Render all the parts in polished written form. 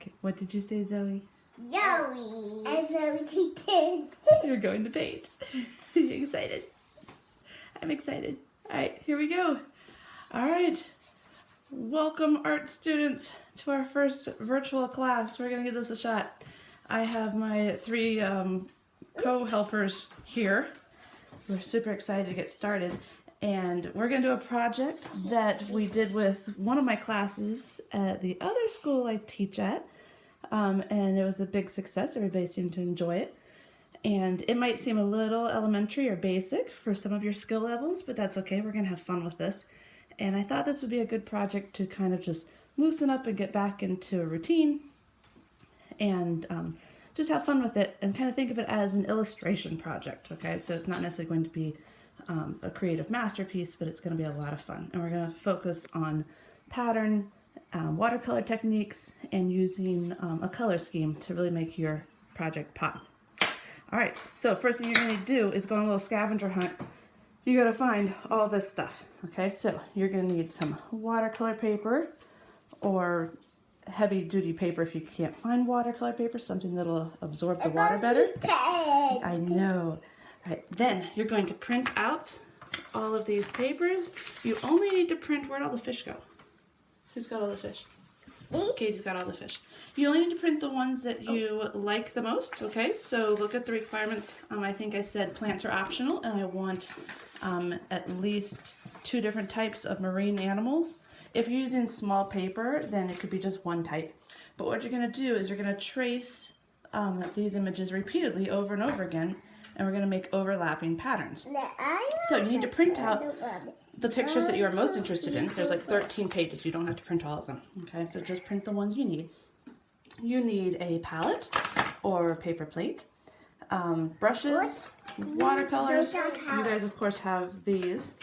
Okay, what did you say, Zoe? Zoe. I'm going to paint. You're going to paint. Are you excited? I'm excited. All right, here we go. All right. Welcome, art students, to our first virtual class. We're going to give this a shot. I have my three co-helpers here. We're super excited to get started. And we're going to do a project that we did with one of my classes at the other school I teach at. And it was a big success. Everybody seemed to enjoy it. And it might seem a little elementary or basic for some of your skill levels, but that's okay. We're going to have fun with this. And I thought this would be a good project to kind of just loosen up and get back into a routine and just have fun with it and kind of think of it as an illustration project, okay? So it's not necessarily going to be a creative masterpiece, but it's going to be a lot of fun. And we're going to focus on pattern, watercolor techniques, and using a color scheme to really make your project pop. All right, so first thing you're going to do is go on a little scavenger hunt. You got to find all this stuff, okay? So you're going to need some watercolor paper or heavy duty paper if you can't find watercolor paper, something that'll absorb the water better. I know. All right, then you're going to print out all of these papers. You only need to print, where'd all the fish go? Who's got all the fish? Katie's got all the fish. You only need to print the ones that you like the most, okay? So look at the requirements. I think I said plants are optional, and I want at least 2 different types of marine animals. If you're using small paper, then it could be just one type. But what you're going to do is you're going to trace these images repeatedly over and over again, and we're going to make overlapping patterns. So you need to print out the pictures that you're most interested in. There's like 13 pages. You don't have to print all of them. Okay, so just print the ones you need. You need a palette or a paper plate, brushes, watercolors. You guys, of course, have these.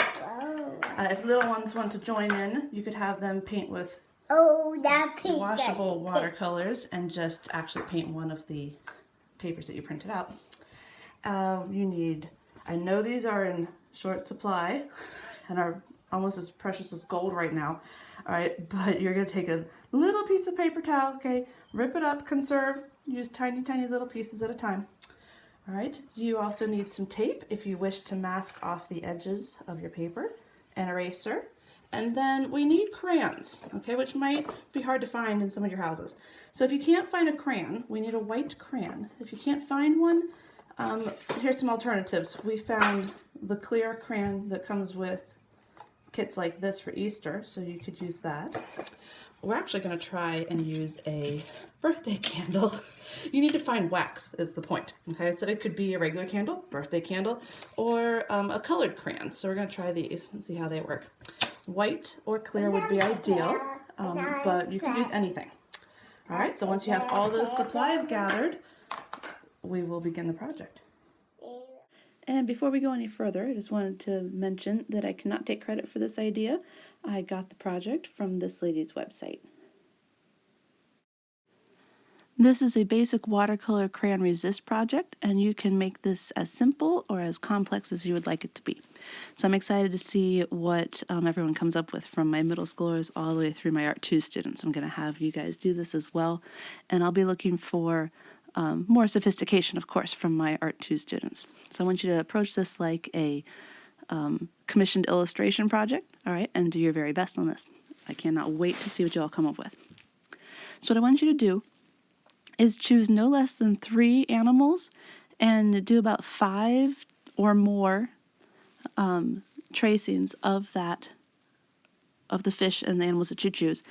If little ones want to join in, you could have them paint with washable watercolors and just actually paint one of the papers that you printed out. You need, I know these are in short supply and are almost as precious as gold right now. All right, but you're gonna take a little piece of paper towel, okay, rip it up, conserve, use tiny, tiny little pieces at a time. All right, you also need some tape if you wish to mask off the edges of your paper, an eraser, and then we need crayons, okay, which might be hard to find in some of your houses. So if you can't find a crayon, we need a white crayon. If you can't find one, here's some alternatives. We found the clear crayon that comes with kits like this for Easter, so you could use that. We're actually going to try and use a birthday candle. You need to find wax is the point, okay? So it could be a regular candle, birthday candle, or a colored crayon. So we're going to try these and see how they work. White or clear would be ideal, but you can use anything. All right, so once you have all those supplies gathered, we will begin the project. And before we go any further, I just wanted to mention that I cannot take credit for this idea. I got the project from this lady's website. This is a basic watercolor crayon resist project, and you can make this as simple or as complex as you would like it to be. So I'm excited to see what everyone comes up with, from my middle schoolers all the way through my Art 2 students. I'm going to have you guys do this as well, and I'll be looking for more sophistication, of course, from my Art 2 students. So I want you to approach this like a commissioned illustration project, all right, and do your very best on this. I cannot wait to see what you all come up with. So what I want you to do is choose no less than 3 animals and do about 5 or more tracings of the fish and the animals that you choose.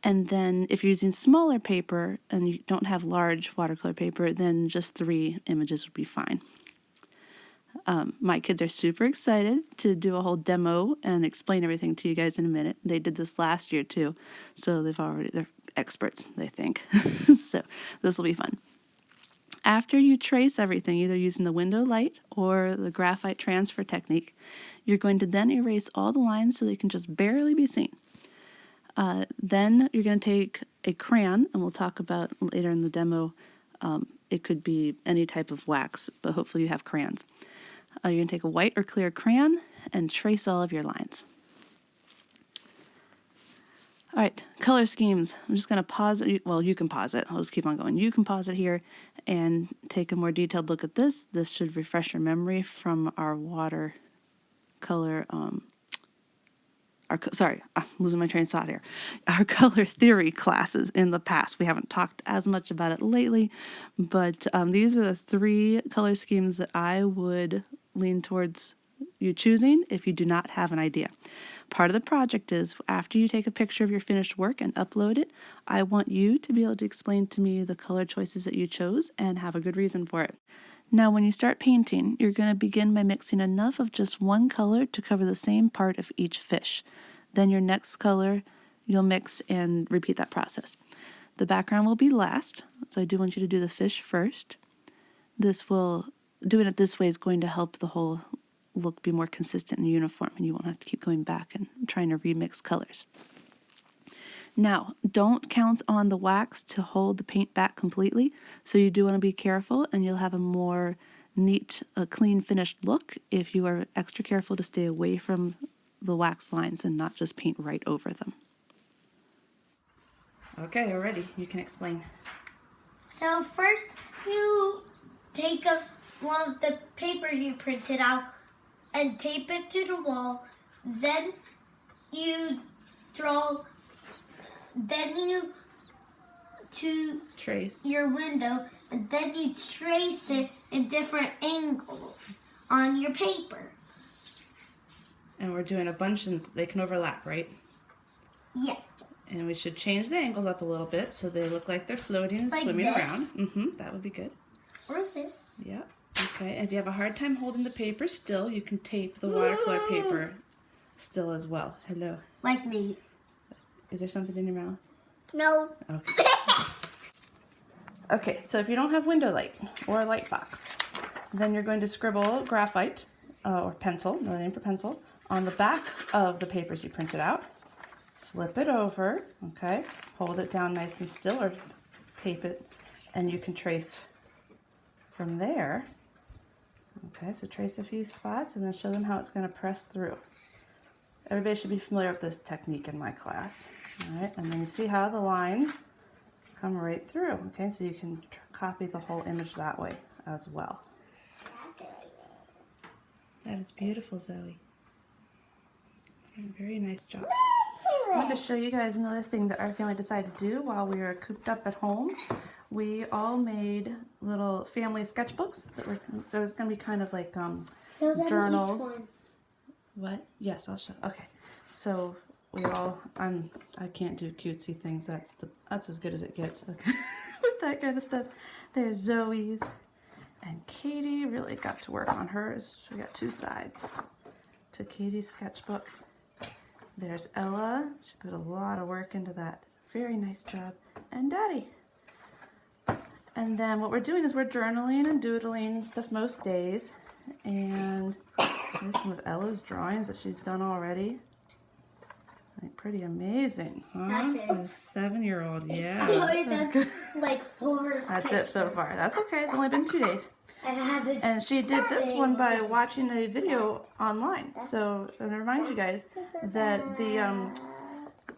And then if you're using smaller paper and you don't have large watercolor paper, then just 3 images would be fine. My kids are super excited to do a whole demo and explain everything to you guys in a minute. They did this last year too, so they're experts, they think. So this will be fun. After you trace everything, either using the window light or the graphite transfer technique, you're going to then erase all the lines so they can just barely be seen. Then you're going to take a crayon, and we'll talk about later in the demo, it could be any type of wax, but hopefully you have crayons. You're going to take a white or clear crayon and trace all of your lines. All right, color schemes. I'm just going to pause it. Well, you can pause it. I'll just keep on going. You can pause it here and take a more detailed look at this. This should refresh your memory from our watercolor, I'm losing my train of thought here. Our color theory classes in the past. We haven't talked as much about it lately, but these are the 3 color schemes that I would lean towards you choosing if you do not have an idea. Part of the project is after you take a picture of your finished work and upload it, I want you to be able to explain to me the color choices that you chose and have a good reason for it. Now, when you start painting, you're going to begin by mixing enough of just one color to cover the same part of each fish. Then your next color, you'll mix and repeat that process. The background will be last, so I do want you to do the fish first. Doing it this way is going to help the whole look be more consistent and uniform, and you won't have to keep going back and trying to remix colors. Now, don't count on the wax to hold the paint back completely, so you do want to be careful, and you'll have a more neat, clean, finished look if you are extra careful to stay away from the wax lines and not just paint right over them. Okay, you're ready. You can explain. So first you take one of the papers you printed out and tape it to the wall. Then you Trace your window, and then you trace it in different angles on your paper. And we're doing a bunch and they can overlap, right? Yeah. And we should change the angles up a little bit so they look like they're floating and like swimming this. around. That would be good. Or this. Yeah. Okay. And if you have a hard time holding the paper still, you can tape the watercolor paper still as well. Hello. Like me. Is there something in your mouth? No. Okay. Okay, so if you don't have window light or a light box, then you're going to scribble graphite or pencil, another name for pencil, on the back of the papers you printed out. Flip it over, okay? Hold it down nice and still or tape it, and you can trace from there. Okay, so trace a few spots and then show them how it's going to press through. Everybody should be familiar with this technique in my class. All right, and then you see how the lines come right through. Okay, so you can copy the whole image that way as well. That is beautiful, Zoe. Very nice job. I wanted to show you guys another thing that our family decided to do while we were cooped up at home. We all made little family sketchbooks that were, so it's going to be kind of like journals. What? Yes, I'll show. Okay, so we all. I can't do cutesy things. That's as good as it gets. Okay, with that kind of stuff. There's Zoe's, and Katie really got to work on hers. She got 2 sides to Katie's sketchbook. There's Ella. She put a lot of work into that. Very nice job. And Daddy. And then what we're doing is we're journaling and doodling and stuff most days. And here's some of Ella's drawings that she's done already. Like pretty amazing, huh? That's it. A 7-year-old, yeah. I only done like 4. That's it so far. That's okay. It's only been 2 days. I haven't. And she did this one by watching a video online. So I'm gonna remind you guys that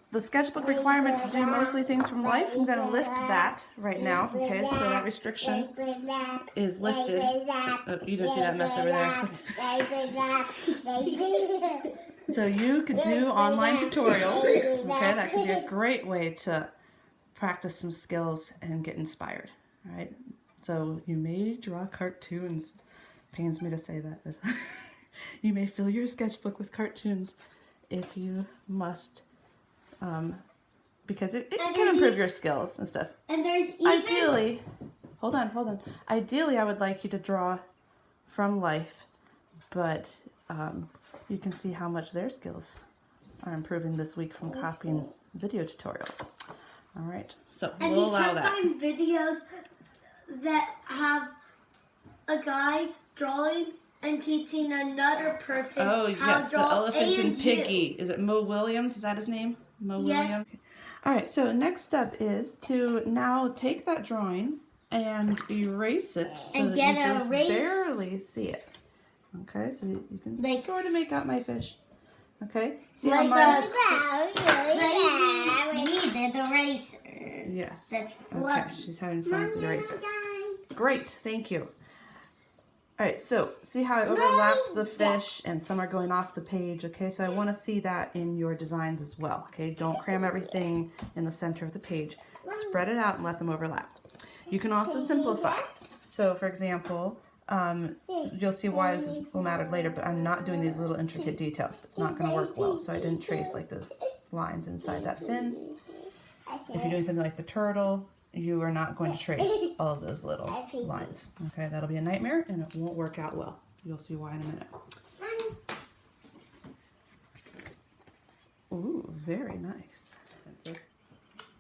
the sketchbook requirement to do mostly things from life, I'm gonna lift that right now. Okay, so that restriction is lifted. Oh, you didn't see that mess over there. So you could do online tutorials. Okay, that could be a great way to practice some skills and get inspired. All right. So you may draw cartoons. Pains me to say that. But you may fill your sketchbook with cartoons if you must, because it can improve your skills and stuff. And there's even... Ideally, hold on. Ideally, I would like you to draw from life, but you can see how much their skills are improving this week from copying video tutorials. All right, so we'll allow that. And you can find videos that have a guy drawing and teaching another person how to the draw. elephant and Piggy. Is it Mo Williams? Is that his name? Mo Williams? Okay. All right, so next step is to now take that drawing and erase it so And that get you a just erase. barely see it. Okay, so you can sort of make out my fish. Okay, see how Like mine... Yes. That's Okay, fluffy. she's having fun with the eraser. Great, thank you. All right, so see how I overlapped the fish and some are going off the page, okay? So I want to see that in your designs as well, okay? Don't cram everything in the center of the page. Spread it out and let them overlap. You can also simplify. So for example, you'll see why this will matter later, but I'm not doing these little intricate details. It's not going to work well, so I didn't trace like those lines inside that fin. If you're doing something like the turtle, you are not going to trace all of those little lines. Okay, that'll be a nightmare and it won't work out well. You'll see why in a minute. Ooh, very nice.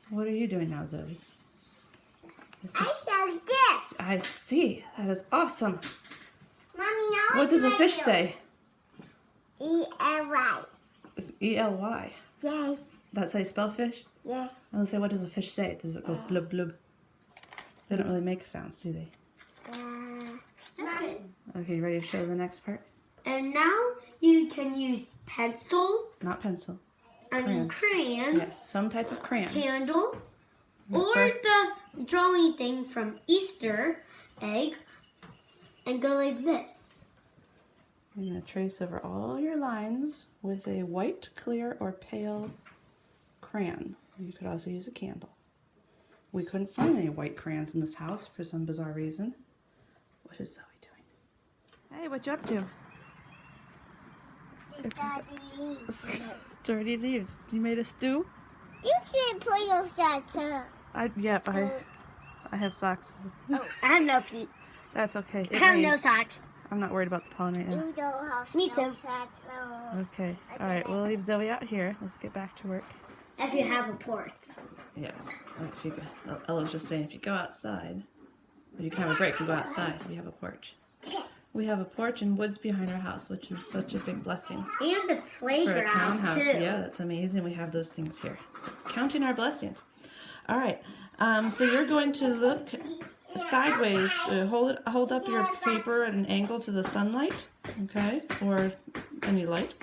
What are you doing now, Zoe? I saw this. I see. That is awesome. Mommy, now What does a fish say? E-L-Y. E-L-Y. Yes. That's how you spell fish? Yes. I was say, what does a fish say? Does it go blub blub? They don't really make sounds, do they? Mommy. Okay, you ready to show the next part? And now you can use pencil. Not pencil. Crayon. Yes, some type of crayon. Candle. Or the drawing thing from Easter egg. And go like this. You're going to trace over all your lines with a white, clear, or pale crayon. You could also use a candle. We couldn't find any white crayons in this house for some bizarre reason. What is Zoe doing? Hey, what you up to? Dirty leaves. You made a stew? You can put your socks on. I have socks. Oh, I have no feet. That's okay. I have no socks. I'm not worried about the pollen right now. You don't have Me too. Socks on. Okay. All right. We'll leave Zoe out here. Let's get back to work. If you have a port. Yes. If you go, Ella was just saying, if you go outside, or you can have a break and go outside, we have a porch. We have a porch and woods behind our house, which is such a big blessing. And the For playground a townhouse. too. Yeah, that's amazing. We have those things here. Counting our blessings. All right. So you're going to look sideways. Hold up your paper at an angle to the sunlight, okay, or any light,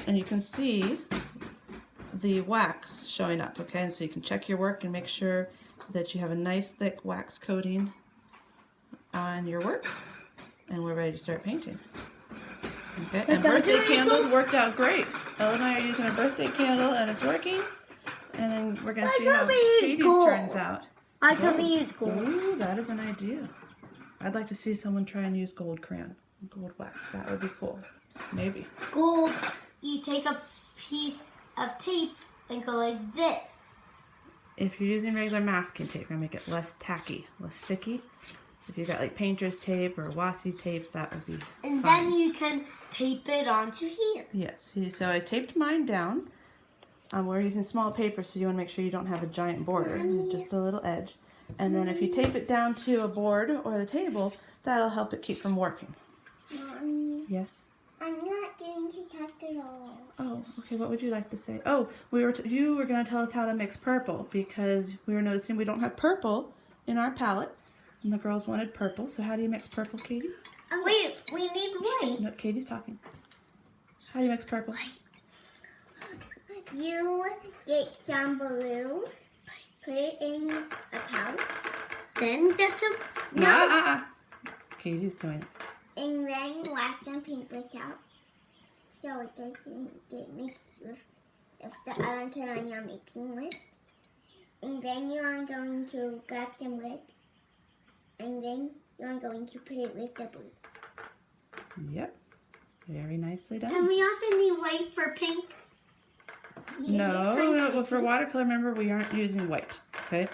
and you can see the wax showing up, okay? And so you can check your work and make sure that you have a nice thick wax coating on your work, and we're ready to start painting. Okay, and birthday candles worked out great. Ella and I are using a birthday candle and it's working, and then we're gonna see how Katie's turns out. I can use gold. Ooh, that is an idea. I'd like to see someone try and use gold crayon, gold wax. That would be cool. Maybe. Gold, you take a piece of tape and go like this. If you're using regular masking tape, we're gonna make it less tacky, less sticky. If you got like painter's tape or washi tape, that would be And fine. then you can tape it onto here. Yes, see, so I taped mine down. We're using small paper, so you want to make sure you don't have a giant border, just a little edge. And then if you tape it down to a board or the table, that'll help it keep from warping. Mommy, Yes? I'm not going to talk at all. Oh, okay, what would you like to say? Oh, you were going to tell us how to mix purple, because we were noticing we don't have purple in our palette, and the girls wanted purple. So how do you mix purple, Katie? Wait, we need white. No, Katie's talking. How do you mix purple? You get some balloon, put it in a pouch, then get some, Katie's doing it. and then you wash some paintbrush out so it doesn't get mixed with the other color you're mixing with. And then you are going to grab some red, and then you are going to put it with the blue. Yep. Very nicely done. And we also need white for pink. No, for watercolor, remember, we aren't using white, okay?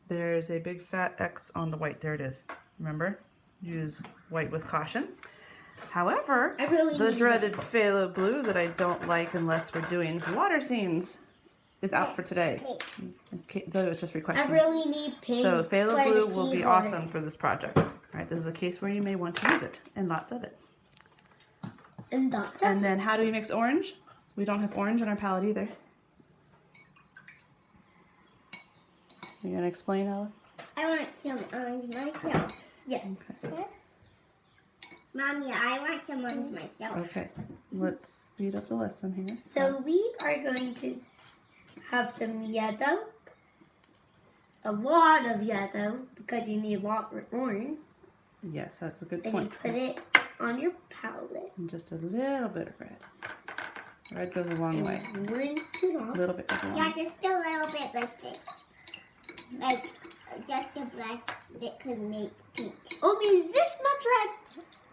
There's a big fat X on the white. There it is. Remember? Use white with caution. However, the dreaded phthalo blue that I don't like unless we're doing water scenes is out for today. Zoe was just requesting. I really need pink. So phthalo blue will be awesome for this project. All right, this is a case where you may want to use it, and lots of it. And that's And then how do we mix orange? We don't have orange on our palette either. You gonna explain, Ella? I want some orange myself. Yes. Okay. Mommy, I want some orange myself. Okay, let's speed up the lesson here. So we are going to have some yellow, a lot of yellow because you need a lot for orange. Yes, that's a good And point. you put it on your palette. And just a little bit of red. Red goes a long way. Rinse it off. A little bit goes a long way. Yeah, just a little bit like this. Like just a brush that could make pink. Only this much red.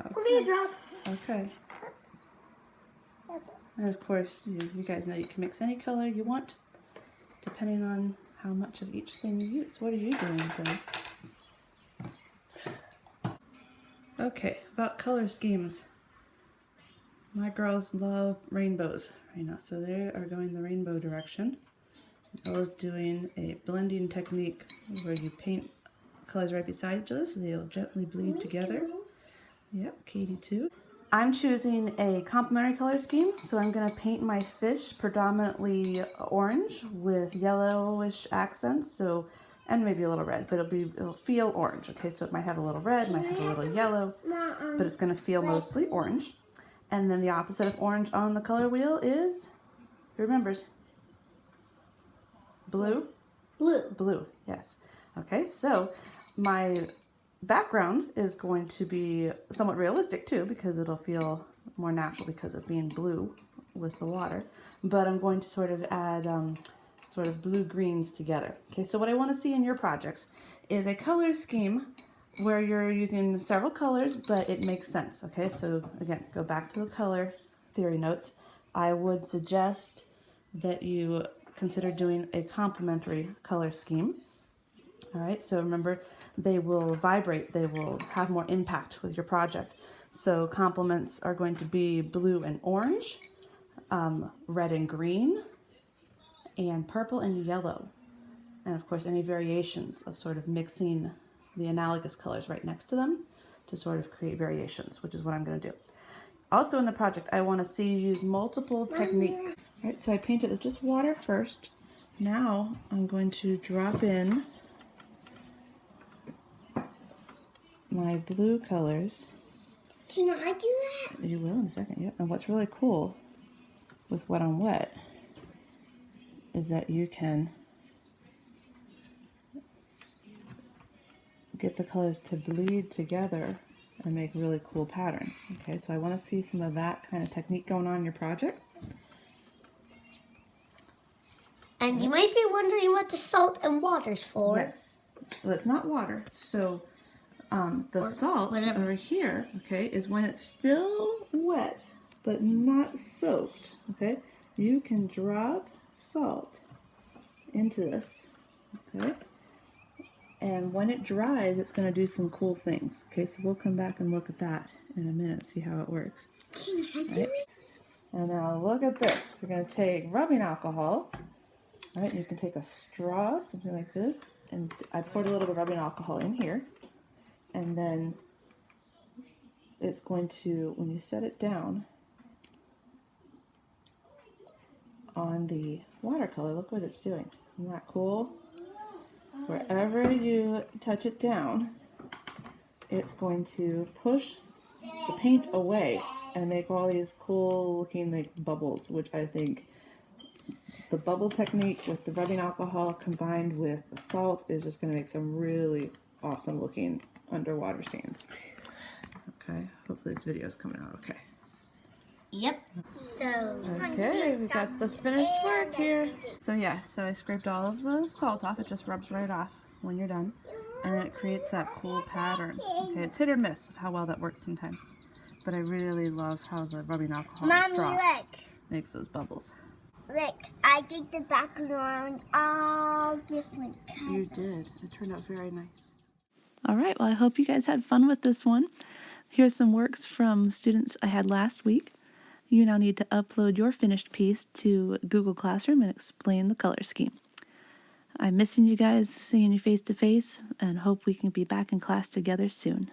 Okay. Only a drop. Okay. And of course, you guys know you can mix any color you want, depending on how much of each thing you use. What are you doing, Zoe? Okay, about color schemes. My girls love rainbows right now, so they are going the rainbow direction. Ella's doing a blending technique where you paint colors right beside each other so they'll gently bleed together. Yep, Katie too. I'm choosing a complementary color scheme, so I'm going to paint my fish predominantly orange with yellowish accents, and maybe a little red, but it'll feel orange. Okay, so it might have a little red, might have a little yellow, but it's going to feel mostly orange. And then the opposite of orange on the color wheel is, who remembers? Blue? Blue, yes. Okay, so my background is going to be somewhat realistic too, because it'll feel more natural because of being blue with the water. But I'm going to sort of add sort of blue greens together. Okay, so what I want to see in your projects is a color scheme where you're using several colors, but it makes sense. Okay, so again, go back to the color theory notes. I would suggest that you consider doing a complementary color scheme. All right, so remember, they will vibrate, they will have more impact with your project. So complements are going to be blue and orange, red and green, and purple and yellow. And of course, any variations of sort of mixing the analogous colors right next to them to sort of create variations, which is what I'm going to do. Also in the project, I want to see you use multiple techniques. All right, so I painted with just water first. Now I'm going to drop in my blue colors. Can I do that? You will in a second, yep. And what's really cool with wet on wet is that you can get the colors to bleed together and make really cool patterns. Okay, so I want to see some of that kind of technique going on in your project. And you might be wondering what the salt and water's for. Yes, well, it's not water. So the salt over here, okay, is when it's still wet but not soaked. Okay, you can drop salt into this. Okay. And when it dries, it's going to do some cool things. Okay, so we'll come back and look at that in a minute, see how it works. Can I do it? And now look at this. We're going to take rubbing alcohol. All right, you can take a straw, something like this, and I poured a little bit of rubbing alcohol in here. And then it's going to, when you set it down on the watercolor, look what it's doing. Isn't that cool? Wherever you touch it down, it's going to push the paint away and make all these cool looking like bubbles, which I think the bubble technique with the rubbing alcohol combined with the salt is just going to make some really awesome looking underwater scenes. Okay, hopefully this video is coming out okay. Yep. So okay, we got the finished work here. So yeah, so I scraped all of the salt off. It just rubs right off when you're done. And then it creates that cool pattern. Okay, it's hit or miss of how well that works sometimes. But I really love how the rubbing alcohol straw makes those bubbles. Look, I did the background all different colors. You did. It turned out very nice. All right, well, I hope you guys had fun with this one. Here's some works from students I had last week. You now need to upload your finished piece to Google Classroom and explain the color scheme. I'm missing you guys, seeing you face to face, and hope we can be back in class together soon.